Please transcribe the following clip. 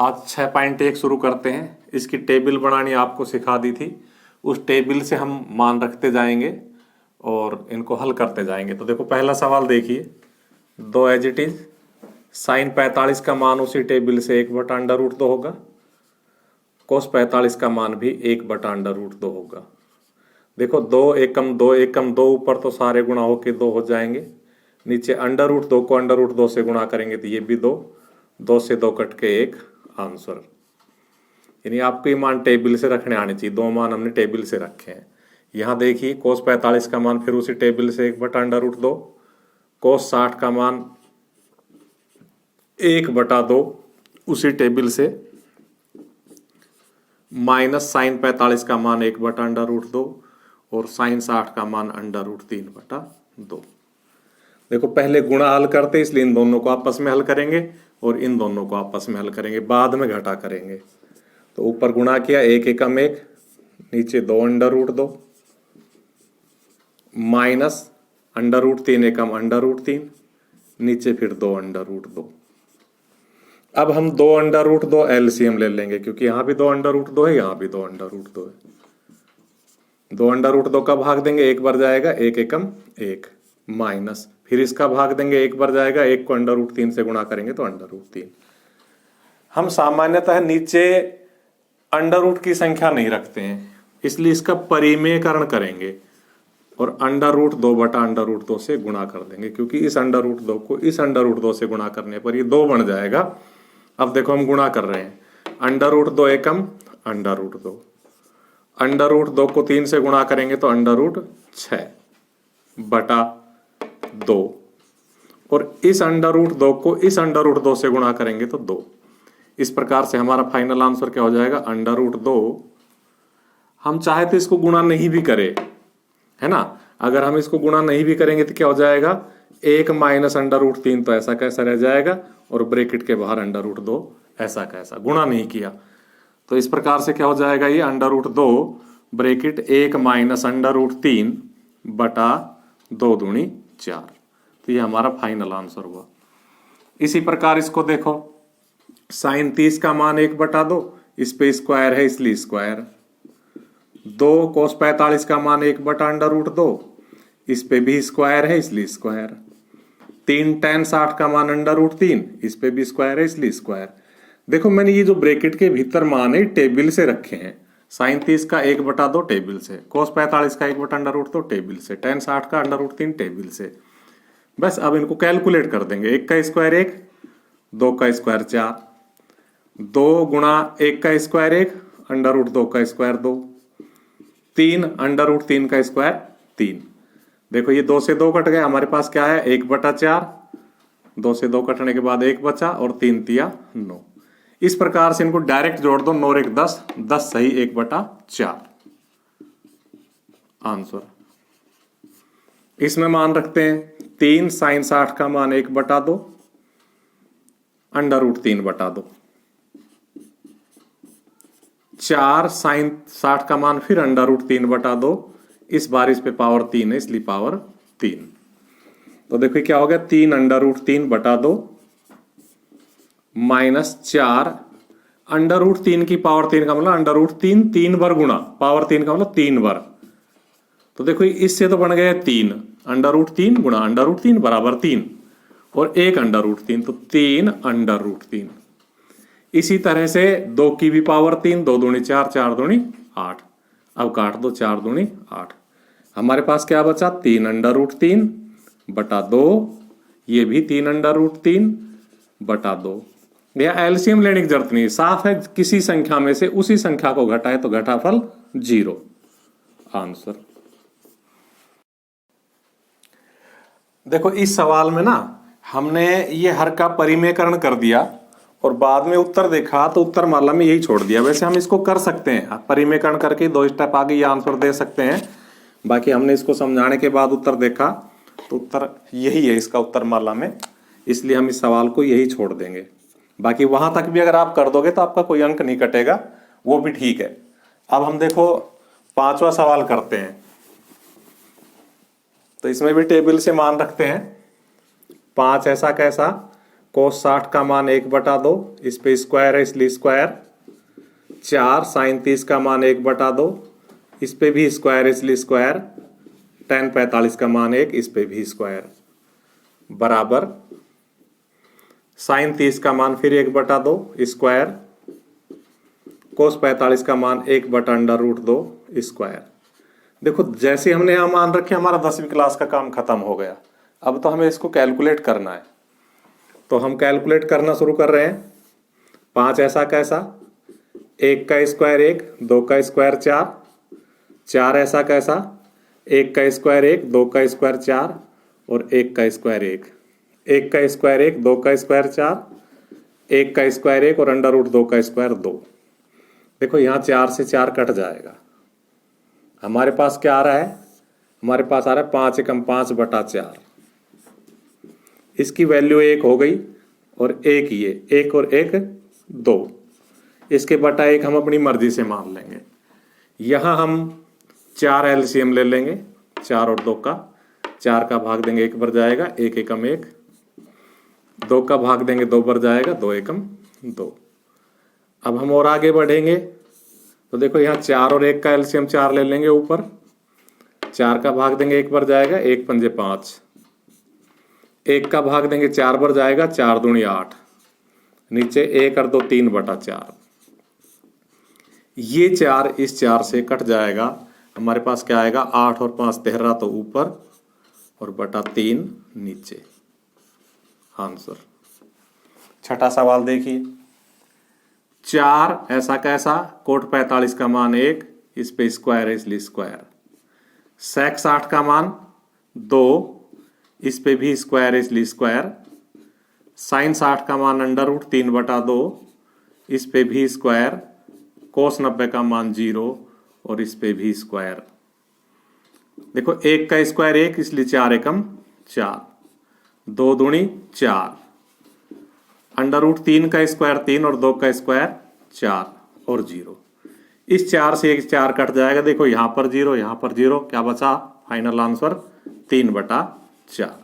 आज 6.1 शुरू करते हैं। इसकी टेबल बनानी आपको सिखा दी थी, उस टेबल से हम मान रखते जाएंगे और इनको हल करते जाएंगे। तो देखो पहला सवाल देखिए, दो एज इट इज साइन 45 का मान उसी टेबल से 1/√2 होगा, कोस 45 का मान भी 1/√2 होगा। देखो 2 एकम 2 एकम 2 ऊपर तो सारे गुणा होके 2 हो जाएंगे, नीचे √2 को √2 से गुणा करेंगे तो ये भी 2 से 2 कट के 1 आंसर। यानी आपको ये मान टेबल से रखने आने चाहिए। दो मान हमने टेबल से रखे हैं। यहाँ देखिए कोस 45 का मान फिर उसी टेबल से 1/√2, कोस 60 का मान 1/2 उसी टेबल से, माइनस साइन 45 का मान 1/√2 और साइन 60 का मान √3/2। देखो पहले गुणा हल करते इसलिए इन दोनों को आपस में हल करेंगे और इन दोनों को आपस में हल करेंगे, बाद में घटा करेंगे। तो ऊपर गुणा किया 1 एकम 1, नीचे 2/√2 माइनस √3 एकम √3, नीचे फिर 2/√2। अब हम 2/√2 एलसीएम ले लेंगे क्योंकि यहां भी 2/√2 है, यहां भी 2/√2 है। 2/√2 का भाग देंगे 1 बार जाएगा, 1 एकम 1 माइनस फिर इसका भाग देंगे 1 बार जाएगा, 1 को √3 से गुणा करेंगे तो √3। हम सामान्यतः नीचे अंडर की संख्या नहीं रखते हैं, इसलिए इसका परिमेयकरण करेंगे और √2/√2 से गुणा कर देंगे, क्योंकि इस √2 को इस √2 से गुणा करने पर ये 2 बन जाएगा। अब देखो हम गुणा कर रहे हैं, √2 एकम √2, √2 को 3 से गुणा करेंगे तो √6/2 और इस √2 को इस √2 से गुणा करेंगे तो 2। इस प्रकार से हमारा फाइनल आंसर क्या हो जाएगा, √2। हम चाहे तो इसको गुणा नहीं भी करें, है ना। अगर हम इसको गुणा नहीं भी करेंगे तो क्या हो जाएगा, 1 माइनस √3 तो ऐसा कैसा रह जाएगा और ब्रैकेट के बाहर √2 ऐसा कैसा, गुणा नहीं किया। तो इस प्रकार से क्या हो जाएगा, ये √2 ब्रैकेट 1 माइनस √3/2 दूनी 4। तो ये हमारा फाइनल आंसर हुआ। इसी प्रकार इसको देखो, साइन 30 का मान 1/2, इस पे स्क्वायर है इसलिए स्क्वायर। 2 कोस 45 का मान 1/√2, इस पे भी स्क्वायर है इसलिए स्क्वायर। 3 tan 60 का मान √3, इस पे भी स्क्वायर है इसलिए स्क्वायर। देखो मैंने ये जो ब्रैकेट के भीतर मान है टेबल से रखे हैं। साइन 30 का 1/2 टेबल से, कोस 45 का 1/√2 टेबल से, tan 60 का √3 टेबल से। बस अब इनको कैलकुलेट कर देंगे। 1 का स्क्वायर 1, 2 का स्क्वायर 4, 2 गुणा 1 का स्क्वायर 1, √2 का स्क्वायर 2, 3 √3 का स्क्वायर 3। देखो ये 2 से 2 कट गए, हमारे पास क्या है 1/4, 2 से 2 कटने के बाद 1 बचा और 3 तिया 9। इस प्रकार से इनको डायरेक्ट जोड़ दो, 9 1 10, 10 सही 1/4 आंसर। इसमें मान रखते हैं 3 साइन 60 का मान 1/2, √3/2, 4 साइन 60 का मान फिर √3/2, इस बार इस पे पावर 3 है इसलिए पावर 3। तो देखो क्या हो गया, 3 √3/2 माइनस 4 √3 की पावर 3 का मतलब √3 3 बार गुणा, पावर 3 का मतलब 3 बार। तो देखो इससे तो बन गया 3, √3 गुणा √3 बराबर 3 और 1 √3 तो 3 √3। इसी तरह से 2 की भी पावर 3, 2 दूनी 4, 4 दूनी 8। अब काट दो, 4 दूनी 8। हमारे पास क्या बचा, 3 √3/2, ये भी 3 √3/2। यह एलसीएम लेने की जरूरत नहीं, साफ है किसी संख्या में से उसी संख्या को घटाए तो घटाफल 0 आंसर। देखो इस सवाल में ना हमने ये हर का परिमेयकरण कर दिया और बाद में उत्तर देखा तो उत्तर माला में यही छोड़ दिया। वैसे हम इसको कर सकते हैं, परिमेयकरण करके 2 स्टेप आगे ये आंसर दे सकते हैं। बाकी हमने इसको समझाने के बाद उत्तर देखा तो उत्तर यही है इसका उत्तर माला में, इसलिए हम इस सवाल को यही छोड़ देंगे। बाकी वहां तक भी अगर आप कर दोगे तो आपका कोई अंक नहीं कटेगा, वो भी ठीक है। अब हम देखो 5वां सवाल करते हैं। तो इसमें भी टेबल से मान रखते हैं, 5 ऐसा कैसा कोस 60 का मान 1/2, इस पे स्क्वायर है इसलिए स्क्वायर। 4 साइन 30 का मान 1/2, इस पे भी स्क्वायर है इसलिए स्क्वायर। tan 45 का मान 1, इस पे भी स्क्वायर, बराबर साइन 30 का मान फिर 1/2 स्क्वायर, कोस 45 का मान 1/√2 स्क्वायर। देखो जैसे हमने यहाँ मान रखे हमारा 10वीं क्लास का काम खत्म हो गया। अब तो हमें इसको कैलकुलेट करना है, तो हम कैलकुलेट करना शुरू कर रहे हैं। 5 ऐसा कैसा, 1 का स्क्वायर 1, 2 का स्क्वायर 4, 4 ऐसा कैसा, 1 का स्क्वायर 1, 2 का स्क्वायर 4 और 1 का स्क्वायर 1, 1 का स्क्वायर 1, 2 का स्क्वायर 4, 1 का स्क्वायर 1 और √2 का स्क्वायर 2। देखो यहाँ 4 से 4 कट जाएगा। हमारे पास क्या आ रहा है, हमारे पास आ रहा है 5 एकम 5/4। इसकी वैल्यू 1 हो गई और 1 ये 1 और 1 2, इसके बटा 1 हम अपनी मर्जी से मान लेंगे। यहाँ हम 4 एलसीएम ले लेंगे, 4 और 2 का, 4 का भाग देंगे 1 बर जाएगा, 1 एकम 1, 2 का भाग देंगे 2 बर जाएगा, 2 एकम 2। अब हम और आगे बढ़ेंगे तो देखो यहाँ 4 और 1 का एलसीएम 4 ले लेंगे ऊपर, 4 का भाग देंगे 1 बर जाएगा, 1 पंजे 5, 1 का भाग देंगे 4 बर जाएगा, 4 दूनी 8, नीचे 1 और 2 3/4। ये 4 इस 4 से कट जाएगा, हमारे पास क्या आएगा 8 और 5 13 तो ऊपर और बटा 3 नीचे, आंसर। छठा सवाल देखिए, 4 ऐसा कैसा, कोट 45 का मान 1, इस पे स्क्वायर है इसलिए स्क्वायर। सेक 60 का मान 2, इस पे भी स्क्वायर है इसलिए स्क्वायर। साइन 60 का मान √3/2, इस पे भी स्क्वायर। कोस 90 का मान 0 और इस पे भी स्क्वायर। देखो 1 का स्क्वायर 1 इसलिए 4 एकम 4, 2 दूनी 4, √3 का स्क्वायर 3 और 2 का स्क्वायर 4 और 0। इस 4 से एक 4 कट जाएगा। देखो यहाँ पर 0, यहाँ पर 0, क्या बचा, फाइनल आंसर 3/4।